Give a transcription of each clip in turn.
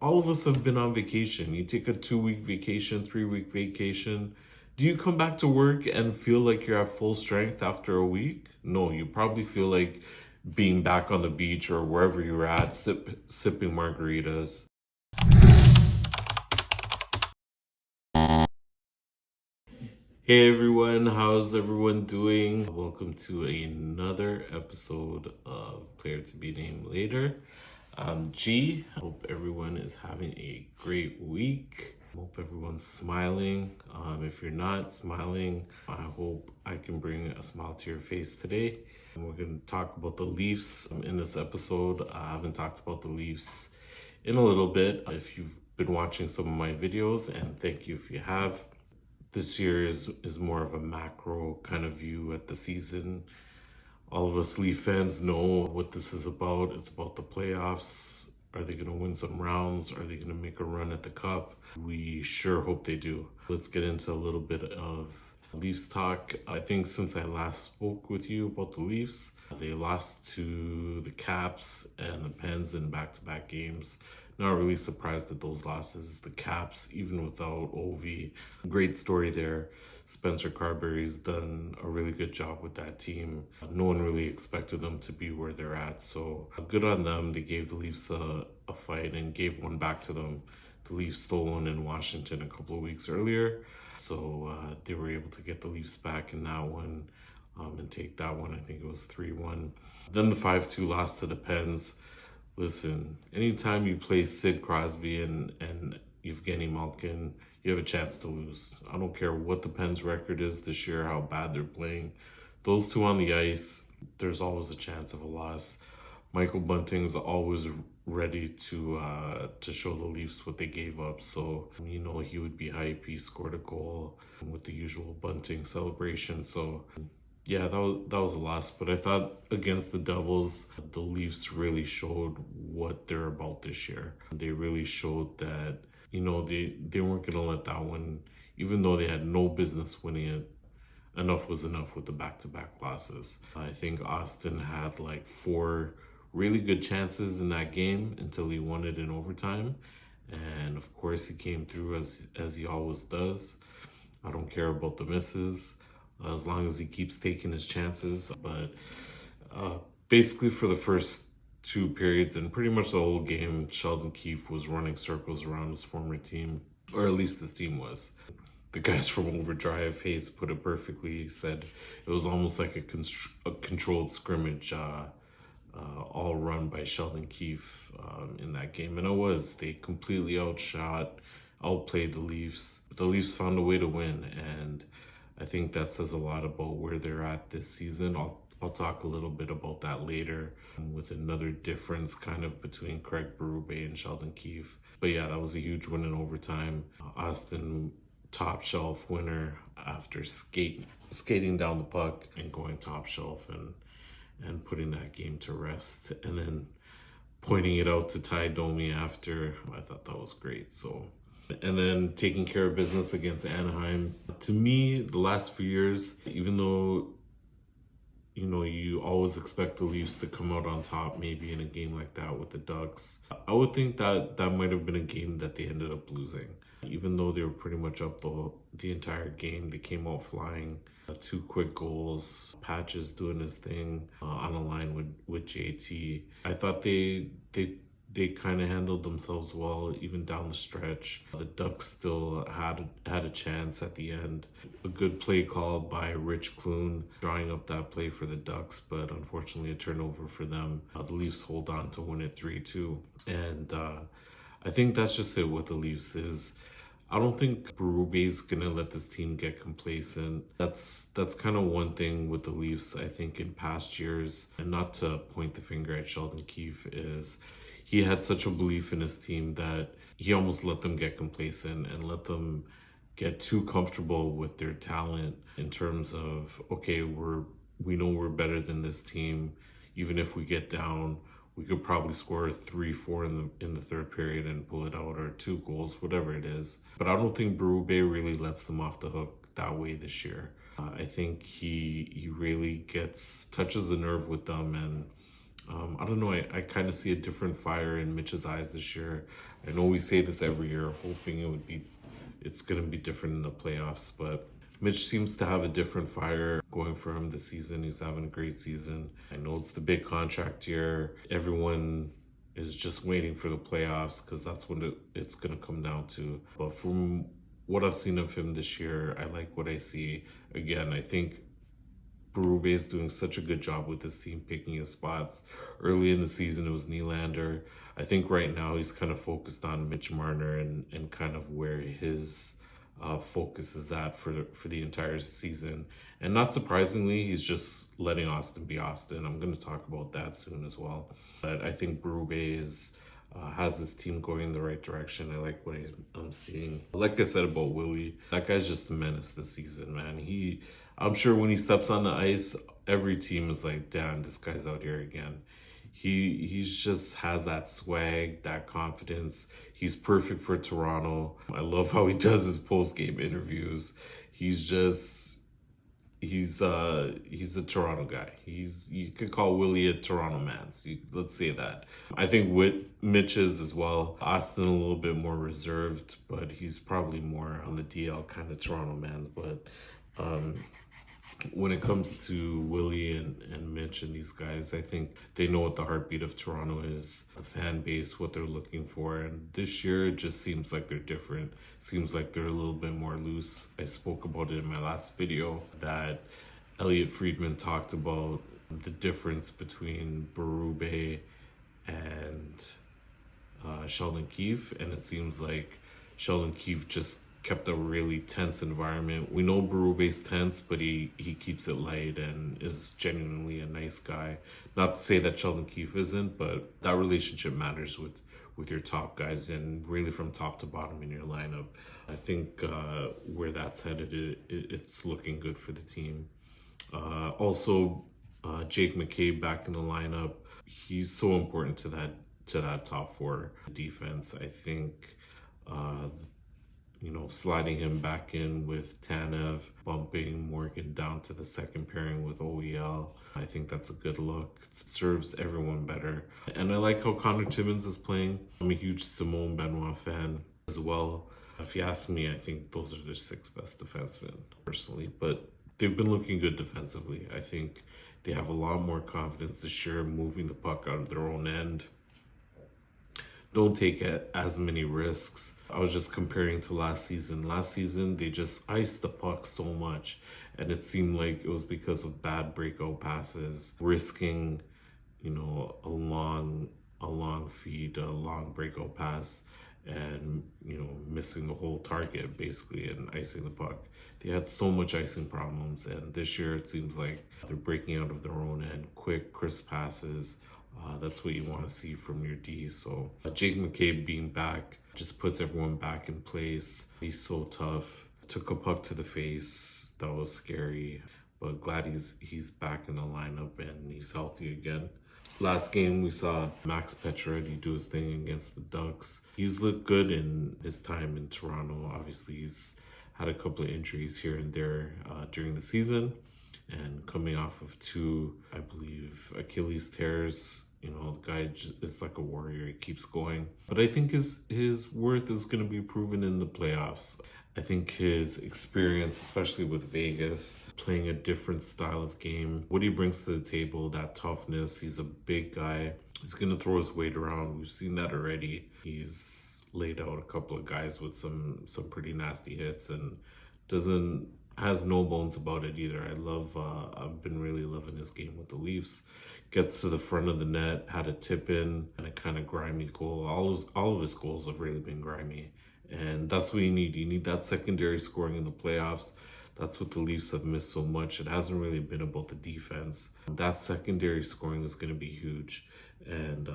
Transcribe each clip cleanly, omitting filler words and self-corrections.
all of us have been on vacation. You take a 2-week vacation, 3-week vacation. Do you come back to work and feel like you're at full strength after a week? No, you probably feel like being back on the beach or wherever you're at, sipping margaritas. Hey everyone, how's everyone doing? Welcome to another episode of Player to Be Named Later. I'm G. Hope everyone is having a great week. Hope everyone's smiling. If you're not smiling, I hope I can bring a smile to your face today. And we're going to talk about the Leafs in this episode. I haven't talked about the Leafs in a little bit. If you've been watching some of my videos, and thank you if you have. This year is more of a macro kind of view at the season. All of us Leaf fans know what this is about. It's about the playoffs. Are they going to win some rounds? Are they going to make a run at the Cup? We sure hope they do. Let's get into a little bit of Leafs talk. I think since I last spoke with you about the Leafs, they lost to the Caps and the Pens in back-to-back games. Not really surprised at those losses. The Caps, even without Ovi, great story there. Spencer Carberry's done a really good job with that team. No one really expected them to be where they're at, so good on them. They gave the Leafs a fight and gave one back to them. The Leafs stole one in Washington a couple of weeks earlier, so they were able to get the Leafs back in that one and take that one. I think it was 3-1. Then the 5-2 loss to the Pens. Listen, anytime you play Sid Crosby and Evgeny Malkin, you have a chance to lose. I don't care what the Pens record is this year, how bad they're playing. Those two on the ice, there's always a chance of a loss. Michael Bunting's always ready to show the Leafs what they gave up. So, you know, he would be hype. He scored a goal with the usual Bunting celebration. So, yeah, that was a loss. But I thought against the Devils, the Leafs really showed what they're about this year. They really showed that, you know, they weren't going to let that one, even though they had no business winning it, enough was enough with the back-to-back losses. I think Austin had like 4 really good chances in that game until he won it in overtime. And of course, he came through as he always does. I don't care about the misses, as long as he keeps taking his chances. But basically for the first 2 periods and pretty much the whole game, Sheldon Keefe was running circles around his former team, or at least his team was. The guys from Overdrive, Hayes put it perfectly. He said it was almost like a controlled scrimmage, all run by Sheldon Keefe in that game. And it was. They completely outplayed the Leafs. But the Leafs found a way to win, and I think that says a lot about where they're at this season. I'll talk a little bit about that later with another difference kind of between Craig Berube and Sheldon Keefe. But yeah, that was a huge win in overtime. Austin, top shelf winner after skating down the puck and going top shelf and putting that game to rest. And then pointing it out to Ty Domi after. I thought that was great. So, and then taking care of business against Anaheim. To me, the last few years, even though, you know, you always expect the Leafs to come out on top maybe in a game like that with the Ducks, I would think that might have been a game that they ended up losing. Even though they were pretty much up the entire game, they came out flying. 2 quick goals, Patches doing his thing on a line with JT. I thought they kind of handled themselves well, even down the stretch. The Ducks still had a chance at the end. A good play call by Rich Clune, drawing up that play for the Ducks, but unfortunately a turnover for them. The Leafs hold on to win it 3-2. And I think that's just it with the Leafs is, I don't think Berube's gonna let this team get complacent. That's kind of one thing with the Leafs, I think, in past years, and not to point the finger at Sheldon Keefe, is he had such a belief in his team that he almost let them get complacent and let them get too comfortable with their talent in terms of, okay, we know we're better than this team. Even if we get down, we could probably score 3-4 in the third period and pull it out, or 2 goals, whatever it is. But I don't think Berube really lets them off the hook that way this year. I think he really touches the nerve with them, and I don't know. I kind of see a different fire in Mitch's eyes this year. I know we say this every year, hoping it's going to be different in the playoffs, but Mitch seems to have a different fire going for him this season. He's having a great season. I know it's the big contract year. Everyone is just waiting for the playoffs because that's when it's going to come down to. But from what I've seen of him this year, I like what I see. Again, I think Berube is doing such a good job with this team picking his spots. Early in the season, it was Nylander. I think right now he's kind of focused on Mitch Marner and kind of where his focus is at for the entire season. And not surprisingly, he's just letting Austin be Austin. I'm going to talk about that soon as well. But I think Berube has his team going in the right direction. I like what I'm seeing. Like I said about Willie, that guy's just a menace this season, man. I'm sure when he steps on the ice, every team is like, damn, this guy's out here again. He just has that swag, that confidence. He's perfect for Toronto. I love how he does his post-game interviews. He's a Toronto guy. You could call Willie a Toronto man. So let's say that. I think with Mitch is as well. Austin a little bit more reserved, but he's probably more on the DL kind of Toronto man. But when it comes to Willie and Mitch and these guys, I think they know what the heartbeat of Toronto is, the fan base, what they're looking for. And this year, it just seems like they're different. Seems like they're a little bit more loose. I spoke about it in my last video that Elliot Friedman talked about the difference between Berube and Sheldon Keefe. And it seems like Sheldon Keefe just kept a really tense environment. We know Berube's tense, but he keeps it light and is genuinely a nice guy. Not to say that Sheldon Keefe isn't, but that relationship matters with your top guys and really from top to bottom in your lineup. I think where that's headed, it's looking good for the team. Also, Jake McCabe back in the lineup. He's so important to that top four defense. I think sliding him back in with Tanev, bumping Morgan down to the second pairing with OEL. I think that's a good look. It serves everyone better. And I like how Connor Timmins is playing. I'm a huge Simone Benoit fan as well. If you ask me, I think those are the 6 best defensemen personally, but they've been looking good defensively. I think they have a lot more confidence this year moving the puck out of their own end. Don't take as many risks. I was just comparing to last season. Last season, they just iced the puck so much, and it seemed like it was because of bad breakout passes, risking, a long feed, a long breakout pass, and missing the whole target basically and icing the puck. They had so much icing problems, and this year it seems like they're breaking out of their own end, quick, crisp passes. That's what you want to see from your D. So Jake McCabe being back just puts everyone back in place. He's so tough. Took a puck to the face. That was scary. But glad he's back in the lineup and he's healthy again. Last game, we saw Max Pacioretty do his thing against the Ducks. He's looked good in his time in Toronto. Obviously, he's had a couple of injuries here and there during the season. And coming off of 2, I believe, Achilles tears. The guy is like a warrior. He keeps going. But I think his worth is going to be proven in the playoffs. I think his experience, especially with Vegas, playing a different style of game, what he brings to the table, that toughness. He's a big guy. He's going to throw his weight around. We've seen that already. He's laid out a couple of guys with some pretty nasty hits and has no bones about it either. I've been really loving his game with the Leafs. Gets to the front of the net, had a tip in, and a kind of grimy goal. All of his goals have really been grimy. And that's what you need. You need that secondary scoring in the playoffs. That's what the Leafs have missed so much. It hasn't really been about the defense. That secondary scoring is going to be huge. And,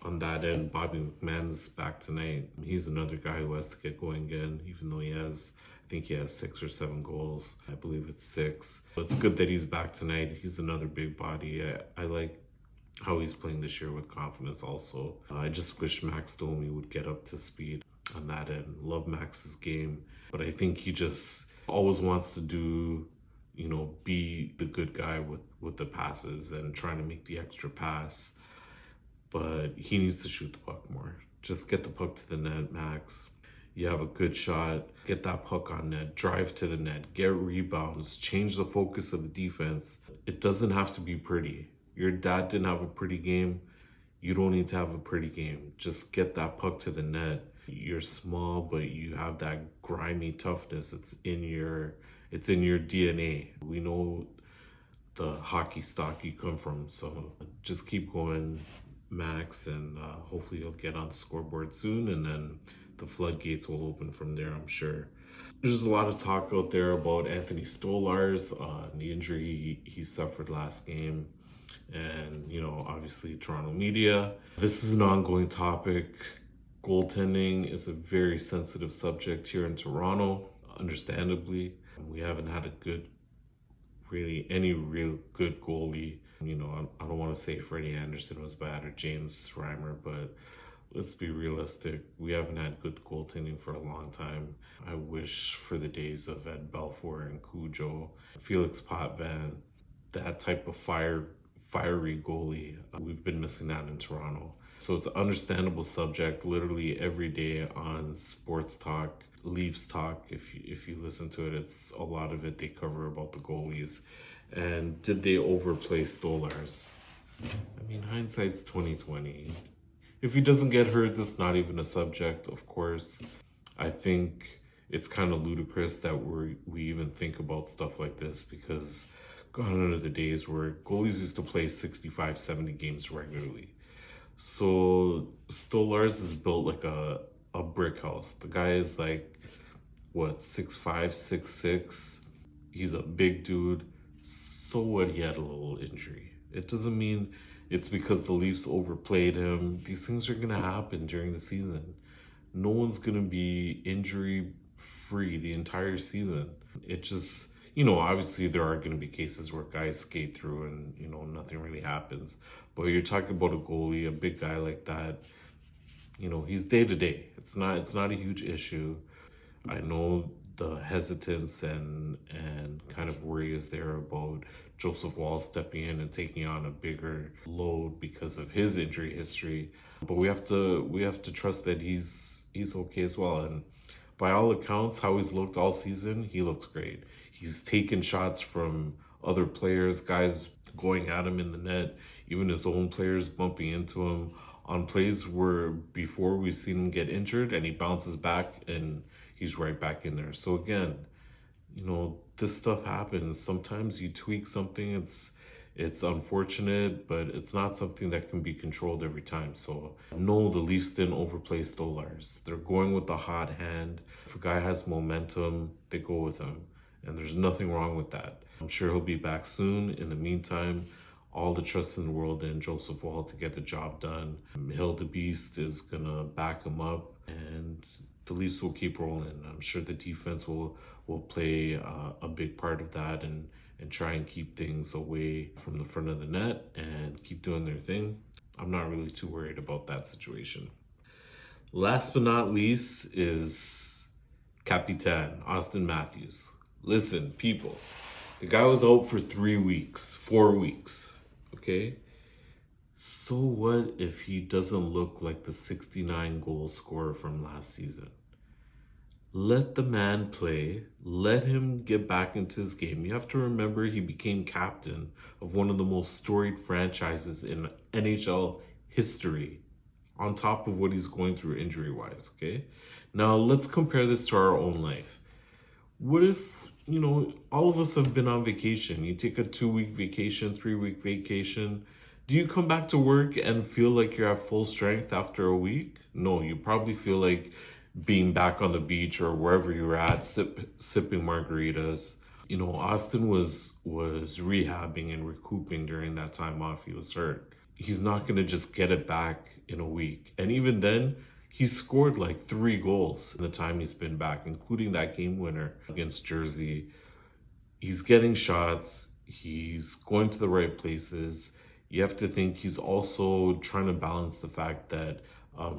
on that end, Bobby McMann's back tonight. He's another guy who has to get going again, even though I think he has 6 or 7 goals. I believe it's 6. But it's good that he's back tonight. He's another big body. I like how he's playing this year with confidence also. I just wish Max Domi would get up to speed on that end. Love Max's game. But I think he just always wants to do, be the good guy with the passes and trying to make the extra pass. But he needs to shoot the puck more. Just get the puck to the net, Max. You have a good shot. Get that puck on net. Drive to the net. Get rebounds. Change the focus of the defense. It doesn't have to be pretty. Your dad didn't have a pretty game. You don't need to have a pretty game. Just get that puck to the net. You're small, but you have that grimy toughness. It's in your DNA. We know the hockey stock you come from. So just keep going, Max, and hopefully you'll get on the scoreboard soon, and then the floodgates will open from there, I'm sure. There's a lot of talk out there about Anthony Stolarz, the injury he suffered last game, and obviously Toronto media. This is an ongoing topic. Goaltending is a very sensitive subject here in Toronto, understandably. We haven't had any real good goalie. I don't want to say Freddie Anderson was bad or James Reimer, but let's be realistic. We haven't had good goaltending for a long time. I wish for the days of Ed Belfour and Cujo, Felix Potvin, that type of fiery goalie. We've been missing that in Toronto. So it's an understandable subject literally every day on sports talk, Leafs talk. If you listen to it, it's a lot of it they cover about the goalies. And did they overplay Stolarz? I mean, hindsight's 2020. If he doesn't get hurt, that's not even a subject, of course. I think it's kind of ludicrous that we even think about stuff like this, because gone are the days where goalies used to play 65, 70 games regularly. So Stolarz is built like a brick house. The guy is like, 6'5", 6'6". He's a big dude. So what, he had a little injury. It doesn't mean it's because the Leafs overplayed him. These things are going to happen during the season. No one's going to be injury free the entire season. It just, obviously there are going to be cases where guys skate through and, nothing really happens. But you're talking about a goalie, a big guy like that, he's day to day. It's not a huge issue. I know the hesitance and kind of worry is there about Joseph Wall stepping in and taking on a bigger load because of his injury history. But we have to trust that he's okay as well. And by all accounts, how he's looked all season, he looks great. He's taken shots from other players, guys going at him in the net, even his own players bumping into him on plays where before we've seen him get injured and he bounces back and he's right back in there. So again, this stuff happens. Sometimes you tweak something, it's unfortunate, but it's not something that can be controlled every time. So no, the Leafs didn't overplay Stolarz. They're going with the hot hand. If a guy has momentum, they go with him. And there's nothing wrong with that. I'm sure he'll be back soon. In the meantime, all the trust in the world in Joseph Wall to get the job done. Hill the Beast is going to back him up, and the Leafs will keep rolling. I'm sure the defense will play a big part of that and try and keep things away from the front of the net and keep doing their thing. I'm not really too worried about that situation. Last but not least is Capitan Austin Matthews. Listen, people, the guy was out for 4 weeks, okay? So what if he doesn't look like the 69 goal scorer from last season? Let the man play. Let him get back into his game. You have to remember he became captain of one of the most storied franchises in NHL history, on top of what he's going through injury-wise, okay? Now, let's compare this to our own life. What if, all of us have been on vacation. You take a 2-week vacation, 3-week vacation. Do you come back to work and feel like you're at full strength after a week? No, you probably feel like being back on the beach or wherever you're at, sipping margaritas. Austin was rehabbing and recouping during that time off. He was hurt. He's not going to just get it back in a week. And even then, he's scored like 3 goals in the time he's been back, including that game winner against Jersey. He's getting shots. He's going to the right places. You have to think he's also trying to balance the fact that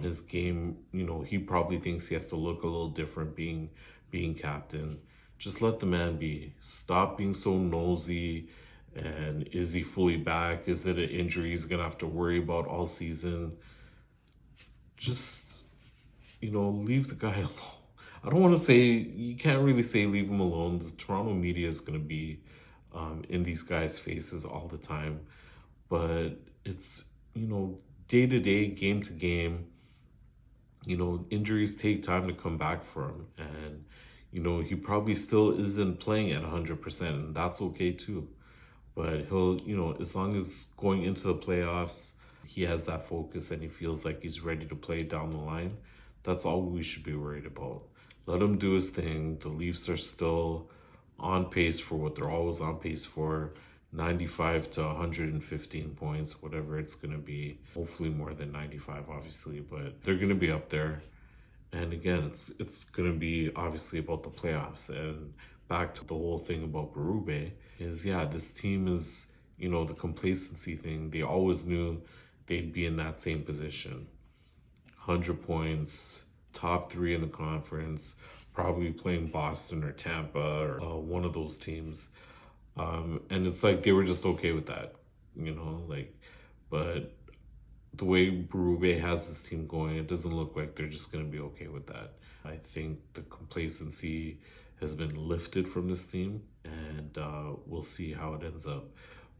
his game, he probably thinks he has to look a little different being captain. Just let the man be. Stop being so nosy. And is he fully back? Is it an injury he's going to have to worry about all season? Just, leave the guy alone. I don't want to say, you can't really say leave him alone. The Toronto media is going to be in these guys' faces all the time. But it's, day to day, game to game, injuries take time to come back for him. And, he probably still isn't playing at 100%, and that's okay too. But he'll, as long as going into the playoffs, he has that focus and he feels like he's ready to play down the line, that's all we should be worried about. Let him do his thing. The Leafs are still on pace for what they're always on pace for, 95 to 115 points, whatever it's going to be. Hopefully more than 95, obviously, but they're going to be up there. And again, it's going to be obviously about the playoffs. And back to the whole thing about Berube is, this team is, the complacency thing. They always knew they'd be in that same position. 100 points, top 3 in the conference, probably playing Boston or Tampa or one of those teams. And it's like they were just okay with that, but the way Berube has this team going, it doesn't look like they're just going to be okay with that. I think the complacency has been lifted from this team, and we'll see how it ends up.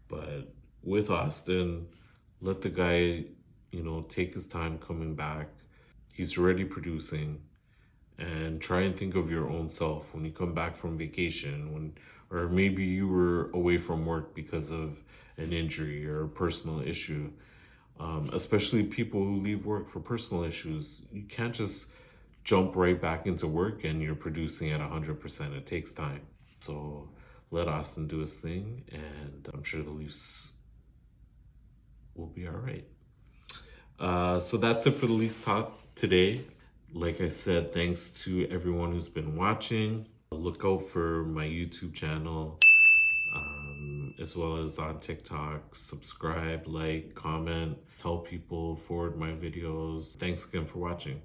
But with Austin, let the guy, take his time coming back. He's already producing. And try and think of your own self when you come back from vacation, or maybe you were away from work because of an injury or a personal issue. Especially people who leave work for personal issues, you can't just jump right back into work and you're producing at 100%. It takes time. So let Austin do his thing, and I'm sure the Leafs will be all right. So that's it for the Leafs Talk today. Like I said, thanks to everyone who's been watching. Look out for my YouTube channel, as well as on TikTok. Subscribe, like, comment, tell people, forward my videos. Thanks again for watching.